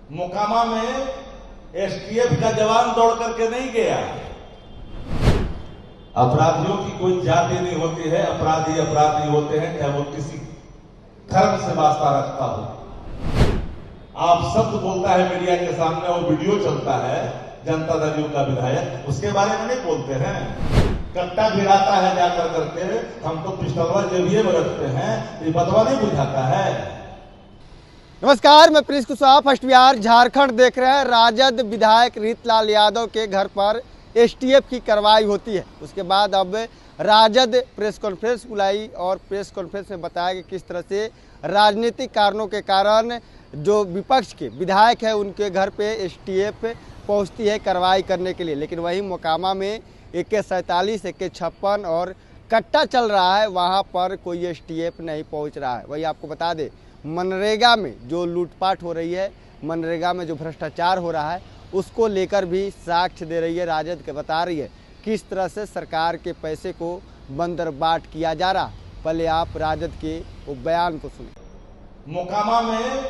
मोकामा में एसटीएफ का जवान दौड़ करके नहीं गया। अपराधियों की कोई जाति नहीं होती है, अपराधी अपराधी होते हैं, चाहे वो किसी धर्म से वास्ता रखता हो। आप शब्द बोलता है मीडिया के सामने और वीडियो चलता है जनता दल यू का विधायक, उसके बारे में नहीं बोलते हैं। कट्टा भिड़ाता है जाकर करके, हम तो पिस्टलवा जेबिए में रखते हैं, ये बतवा नहीं बुझाता है। नमस्कार, मैं प्रिंस कुशवाहा। फर्स्ट बिहार झारखंड देख रहे हैं। राजद विधायक रीतलाल यादव के घर पर एसटीएफ की कार्रवाई होती है। उसके बाद अब राजद प्रेस कॉन्फ्रेंस बुलाई और प्रेस कॉन्फ्रेंस में बताया कि किस तरह से राजनीतिक कारणों के कारण जो विपक्ष के विधायक है उनके घर पे एसटीएफ पहुंचती है कार्रवाई करने के लिए। लेकिन वहीं मोकामा में AK-47, AK-56 और कट्टा चल रहा है, वहां पर कोई एसटीएफ नहीं पहुंच रहा है। वही आपको बता दें, मनरेगा में जो लूटपाट हो रही है, मनरेगा में जो भ्रष्टाचार हो रहा है, उसको लेकर भी साक्ष्य दे रही है राजद के, बता रही है किस तरह से सरकार के पैसे को बंदरबाट किया जा रहा। पहले आप राजद के वो बयान को सुनिए। मोकामा में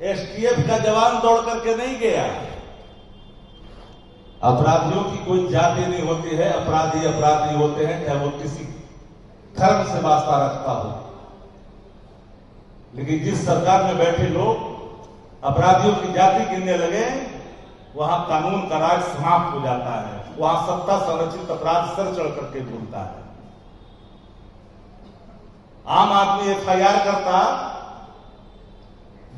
एसटीएफ का जवान दौड़ करके नहीं गया। अपराधियों की कोई जाति नहीं होती है, अपराधी अपराधी होते हैं, चाहे वो किसी धर्म से वास्ता रखता हो। लेकिन जिस सरकार में बैठे लोग अपराधियों की जाति गिनने लगे, वहां कानून का राज समाप्त हो जाता है। वहां सत्ता संरक्षित अपराध सर चढ़ करके बोलता है। आम आदमी एफआईआर करता,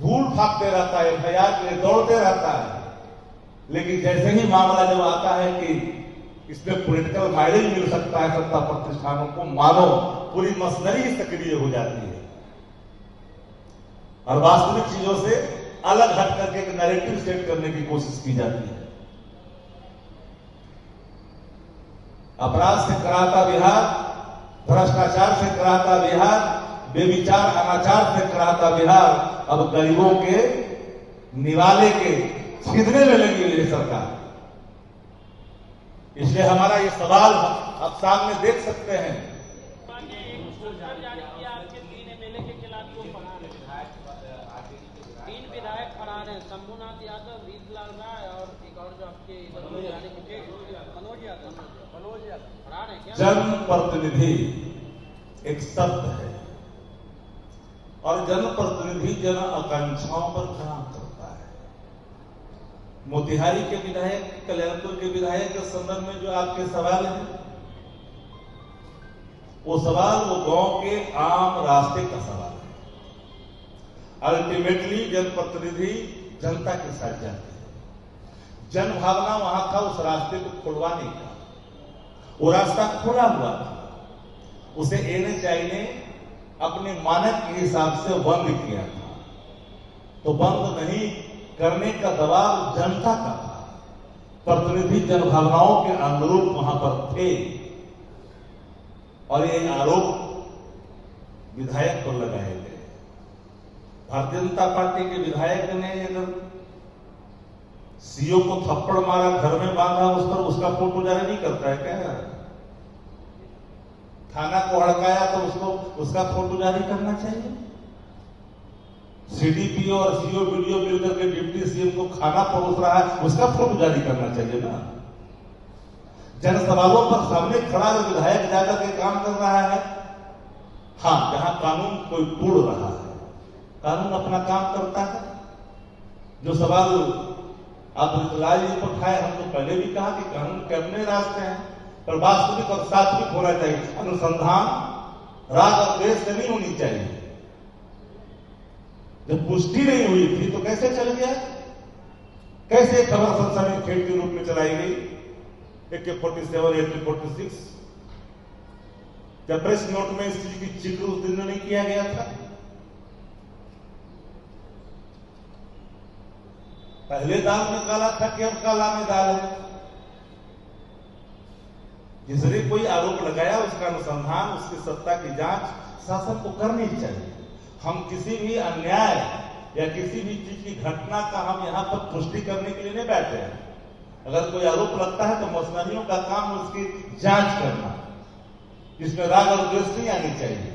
धूल फाकते रहता है, एफआईआर के लिए दौड़ते रहता है। लेकिन जैसे ही मामला जब आता है कि इसमें पॉलिटिकल माइलेज मिल सकता है सत्ता प्रतिष्ठानों को, मानो पूरी मशीनरी सक्रिय हो जाती है और वास्तविक चीजों से अलग हट करके एक नैरेटिव सेट करने की कोशिश की जाती है। अपराध से कराता बिहार, भ्रष्टाचार से कराता बिहार, बेविचार अनाचार से कराता बिहार, अब गरीबों के निवाले के छीनने में लगी हुई है सरकार। इसलिए हमारा ये सवाल आप सामने देख सकते हैं। तीन विधायक फरार हैं, शंभुनाथ यादव, रीतलाल राय और एक और जो आपके मनोज यादव फरार हैं। क्या जनप्रतिनिधि एक शब्द है और जनप्रतिनिधि जन आकांक्षाओं पर काम करता है। मोतिहारी के विधायक, कल्याणपुर के विधायक के संदर्भ में जो आपके सवाल है, वो सवाल वो गांव के आम रास्ते का सवाल है। अल्टीमेटली जनप्रतिनिधि जनता के साथ जाते हैं। जन भावना वहां था उस रास्ते को खुलवाने का। वो रास्ता खुला हुआ था, उसे NHI ने अपने मानक के हिसाब से बंद किया था। तो बंद नहीं करने का दबाव जनता का था। प्रतिनिधि जनभावनाओं के अनुरूप वहां पर थे और ये आरोप विधायक पर लगाए गए। भारतीय जनता पार्टी के विधायक ने अगर सीओ को थप्पड़ मारा, घर में बांधा, उस पर उसका फोटो जारी नहीं करता है क्या? थाना को हड़काया तो उसका फोटो जारी करना चाहिए। CDPO और CO वीडियो मिलकर के डिप्टी CM को खाना परोस रहा है, उसका फोटो जारी करना चाहिए ना। जन सवालों पर सामने खड़ा विधायक जाकर के काम कर रहा है। हाँ, जहां कानून कोई तोड़ रहा है, कानून अपना काम करता है। जो सवाल आप रीतलाल जी पर उठाए, हम तो पहले भी कहा कि कानून के अपने रास्ते हैं, पर वास्तविक और सात्विक होना चाहिए। अनुसंधान राग और द्वेष से नहीं होनी चाहिए। जब पुष्टि नहीं हुई थी तो कैसे चल गया? कैसे खबर सनसनी खेल के रूप में चलाई गई? AK-47, AK-46, क्या प्रेस नोट में इस चीज की जिक्र उस दिन में नहीं किया गया था? पहले दाल में काला था कि अब काला में दाल है? जिसने कोई आरोप लगाया उसका अनुसंधान, उसकी सत्ता की जांच शासन को करनी चाहिए। हम किसी भी अन्याय या किसी भी चीज की घटना का हम यहाँ पर पुष्टि करने के लिए नहीं बैठे हैं। अगर कोई आरोप लगता है तो मशीनरियों का काम उसकी जांच करना, जिसमें राग और द्वेष नहीं आनी चाहिए।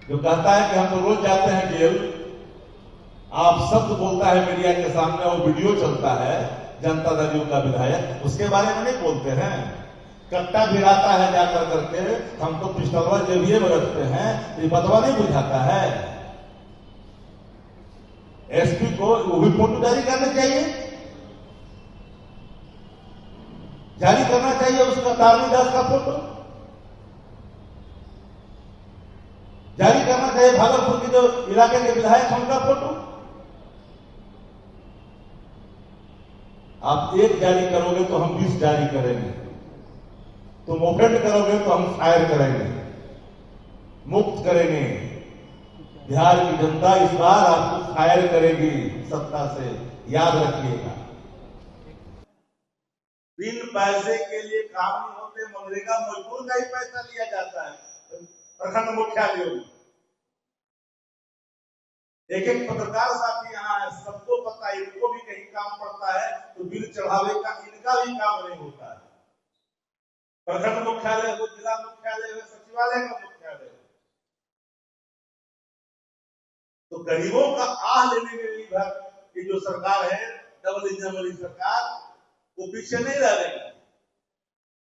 जो कहता है कि हम तो रोज जाते हैं जेल, आप शब्द बोलता है मीडिया के सामने और वीडियो चलता है जनता दल का विधायक, उसके बारे में नहीं बोलते हैं। कट्टा भिड़ाता है जाकर करके, हम तो पिस्टलवा जेबिए में रखते हैं, ये बतवा नहीं बुझाता है। एसपी को वो भी फोटो जारी करना चाहिए, जारी करना चाहिए उसका तारनी दास का फोटो जारी करना चाहिए, भागलपुर के जो इलाके के विधायक हैं उनका फोटो। आप एक जारी करोगे तो हम 20 जारी करेंगे, तुम ओफेंड करोगे तो हम फायर करेंगे, मुक्त करेंगे। बिहार की जनता इस बार आपको फायर करेगी सत्ता से, याद रखिएगा। बिन पैसे के लिए काम नहीं होते, मनरेगा मजदूर का ही पैसा लिया जाता है प्रखंड मुख्यालयों में। एक एक पत्रकार साथी यहाँ है, सबको पता है, इनको भी कहीं काम पड़ता है तो बिल चढ़ावे का इनका भी काम नहीं होता है। प्रखंड मुख्यालय हो, जिला मुख्यालय हो, सचिवालय का मुख्यालय हो, तो गरीबों का आह लेने में निर्भर ये जो सरकार है, डबल इंजन वाली सरकार, वो पीछे नहीं रह रही।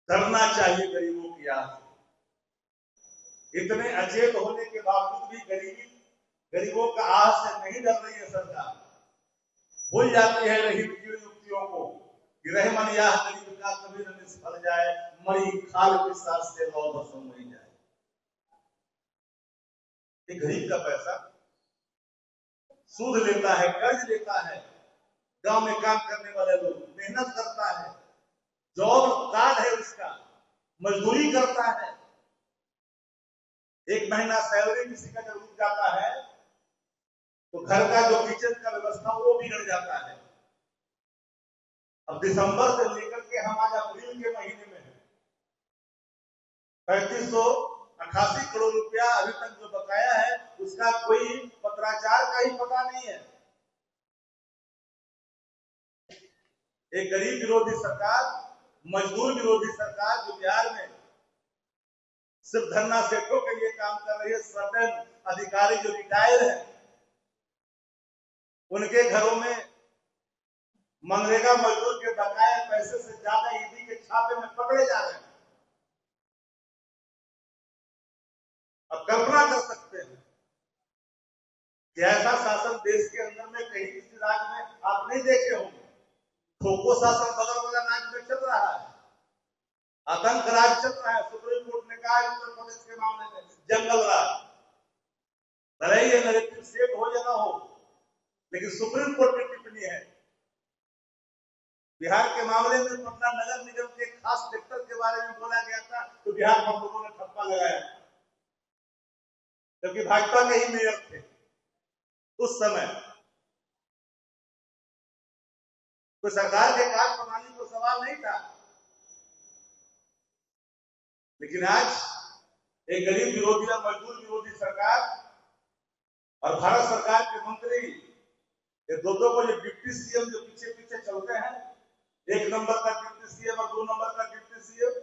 डरना चाहिए गरीबों की आह से। इतने अचेत होने के बावजूद भी गरीबों का आह से नहीं डर रही है सरकार। भूल जाती है रही युक्तियों को कि रहे मन याह गरीब का कभी न निष्फल जाए, मरी खाल के साथ से लौ बसों नहीं जाए। ये गरीब का पैसा सूद लेता है, कर्ज लेता है, गांव में काम करने वाले लोग मेहनत करता है, जॉब कार्ड है उसका, मजदूरी करता है, एक महीना सैलरी किसी का जब रुक जाता है तो घर का जो किचन का व्यवस्था वो बिगड़ जाता है। अब दिसंबर से लेकर के हम आज अप्रैल के महीने में है, 3588 करोड़ रुपया अभी तक जो बकाया है उसका कोई पत्राचार का ही पता नहीं है। एक गरीब विरोधी सरकार, मजदूर विरोधी सरकार जो बिहार में सिर्फ धरना सेठों के लिए काम कर रही है। सर्टेन अधिकारी जो रिटायर है उनके घरों में मनरेगा मजदूर के बकाया पैसे से ज्यादा ईडी के छापे में पकड़े जा रहे हैं। अब कल्पना कर सकते हैं कि ऐसा शासन देश के अंदर में कहीं किसी राज्य में आप नहीं देखे होंगे। ठोको शासन बगल वाला राज्य में चल रहा है, आतंक राज चल रहा है। सुप्रीम कोर्ट ने कहा उत्तर प्रदेश के मामले में जंगल राज, भले ही ये नैरेटिव सेट हो या ना हो, लेकिन सुप्रीम कोर्ट की टिप्पणी है। बिहार के मामले में पटना नगर निगम के खास सेक्टर के बारे में बोला गया था तो बिहार पर लोगों ने ठप्पा लगाया, जबकि भाजपा के ही मेयर थे उस समय। तो सरकार के कार्य प्रणाली को सवाल नहीं था, लेकिन आज एक गरीब विरोधी और मजदूर विरोधी सरकार और भारत सरकार के मंत्री ये दो को जो डिप्टी सीएम जो पीछे पीछे चलते हैं, 1 नंबर का डिप्टी सीएम और 2 नंबर का डिप्टी सीएम,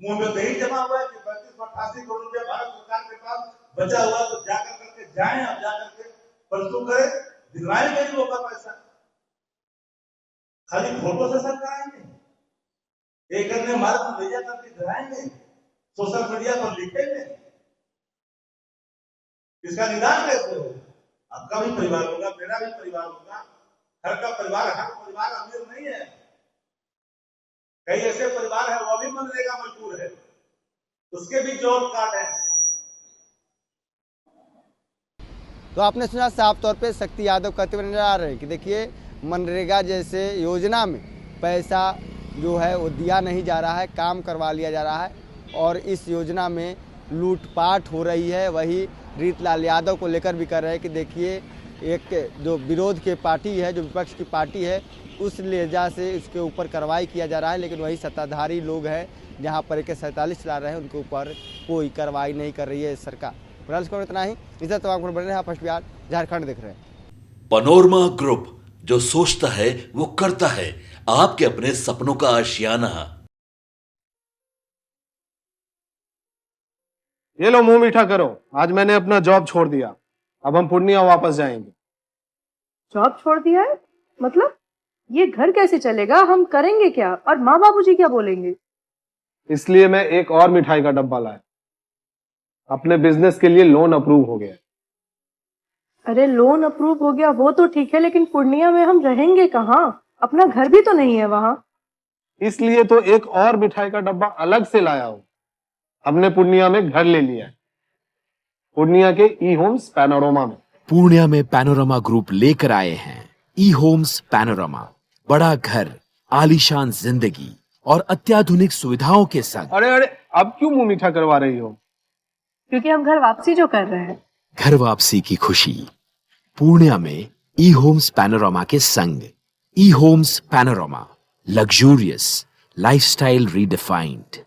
मुंह में दही जमा हुआ है कि 3588 करोड़ रुपया भारत सरकार के पास बचा हुआ, तो जाकर करके जाए और जाकर के परसों करे, दिलवाए गरीबों का पैसा। खाली फोटो से सब कराएंगे, एक अन्य मार्ग में भेजा करके दिलाएंगे, सोशल मीडिया पर लिखेंगे, इसका निदान कैसे हो? आपका भी परिवार होगा, मेरा भी परिवार होगा, हर का परिवार, हर परिवार अमीर नहीं है। कई ऐसे परिवार है वो भी मनरेगा मजदूर है, उसके भी जॉब कार्ड है। तो आपने सुना साफ तौर पे शक्ति यादव कहते हुए नजर आ रहे हैं कि देखिए मनरेगा जैसे योजना में पैसा जो है वो दिया नहीं जा रहा है, काम करवा लिया जा रहा है और इस योजना में लूटपाट हो रही है। वही रीतलाल यादव को लेकर भी कर रहे हैं कि देखिए एक जो विरोध के पार्टी है, जो विपक्ष की पार्टी है, उस लिहाजा से इसके ऊपर कार्रवाई किया जा रहा है, लेकिन वही सत्ताधारी लोग हैं जहां पर AK-47 चला रहे हैं उनके ऊपर कोई कार्रवाई नहीं कर रही है सरकार। फिलहाल को इतना ही, इधर तमाम खबर बने रहे। फर्स्ट बिहार झारखंड देख रहे हैं। पनोरमा ग्रुप, जो सोचता है वो करता है। आपके अपने सपनों का आशियाना। ये लो मुंह मीठा करो, आज मैंने अपना जॉब छोड़ दिया, अब हम पूर्णिया वापस जाएंगे। जॉब छोड़ दिया है? मतलब ये घर कैसे चलेगा? हम करेंगे क्या? और माँ बाबूजी क्या बोलेंगे? इसलिए मैं एक और मिठाई का डब्बा लाया। अपने बिजनेस के लिए लोन अप्रूव हो गया। अरे लोन अप्रूव हो गया वो तो ठीक है, लेकिन पूर्णिया में हम रहेंगे कहाँ? अपना घर भी तो नहीं है वहाँ। इसलिए तो एक और मिठाई का डब्बा अलग से लाया हूं। हमने पूर्णिया में घर ले लिया है, पूर्णिया के ई होम्स पैनोरमा में। पूर्णिया में पैनोरमा ग्रुप लेकर आए हैं ई होम्स पैनोरमा। बड़ा घर, आलीशान जिंदगी और अत्याधुनिक सुविधाओं के संग। अरे अरे, अब क्यों मुंह मीठा करवा रही हो? क्योंकि हम घर वापसी जो कर रहे हैं। घर वापसी की खुशी पूर्णिया में ई होम्स पैनोरमा के संग। ई Homes Panorama, luxurious lifestyle redefined.